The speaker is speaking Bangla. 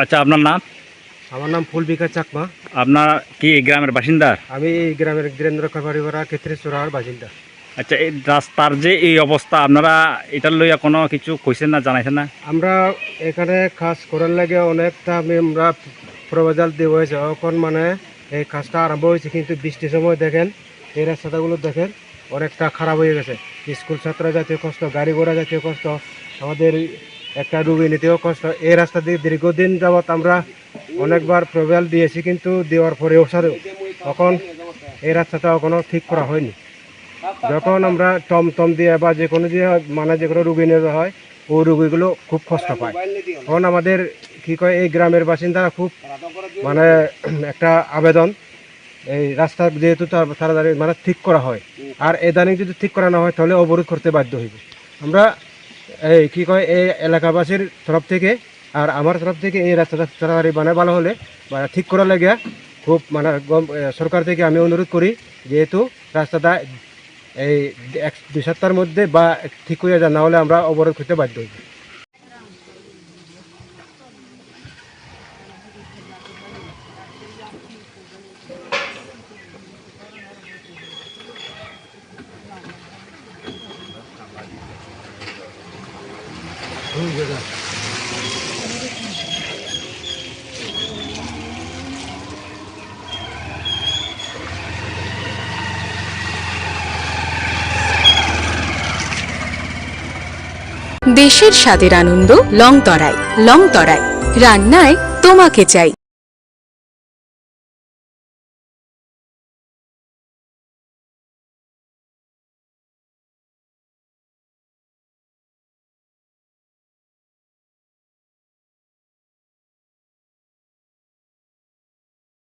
আচ্ছা, আপনার নাম? আমার নাম ফুলবিকা চাকমা। আপনার কি এই গ্রামের বাসিন্দা? আমি এই গ্রামের বীরেন্দ্র কারবারিপাড়া কেত্রেশ্বরার বাসিন্দা। আচ্ছা, এই রাস্তার যে এই অবস্থা, আপনারা এটার লইয়া কোনো কিছু কইছেন না, জানাইছেন না? আমরা এখানে কাজ করার লাগে অনেকটা আমরা প্রপোজাল দেওয়া হয়েছে, এখন মানে এই কাজটা আরম্ভ হয়েছে, কিন্তু বৃষ্টির সময় দেখেন এই রাস্তাগুলো দেখেন অনেকটা খারাপ হয়ে গেছে। স্কুল ছাত্র জাতীয় কষ্ট, গাড়ি ঘোড়া জাতীয় কষ্ট, আমাদের একটা রুগী নিতেও কষ্ট। এই রাস্তা দিয়ে দীর্ঘদিন যাবৎ আমরা অনেকবার প্রপোজাল দিয়েছি, কিন্তু দেওয়ার পরেও তখন এই রাস্তাটা এখনও ঠিক করা হয়নি। যখন আমরা টমটম দিয়ে বা যে কোনো দিয়ে মানে যে কোনো রুগী নিয়ে হয়, ওই রুগীগুলো খুব কষ্ট পায়। তখন আমাদের কী কয় এই গ্রামের বাসিন্দারা খুব মানে একটা আবেদন, এই রাস্তা যেহেতু তাড়াতাড়ি মানে ঠিক করা হয়, আর ইদানিং যদি ঠিক করা না হয় তাহলে অবরোধ করতে বাধ্য হইব। আমরা এই কী কয় এই এলাকাবাসীর তরফ থেকে আর আমার তরফ থেকে এই রাস্তাটা তাড়াতাড়ি বানায় ভালো হলে বা ঠিক করা লাগে খুব মানে সরকার থেকে আমি অনুরোধ করি, যেহেতু রাস্তাটা এই 1-2 সপ্তাহের মধ্যে বা ঠিক হয়ে যায়, না হলে আমরা অবরোধ করতে বাধ্য হইব। দেশের স্বাদের আনন্দ লংতরায়। লংতরায় রান্নায় তোমাকে চাই।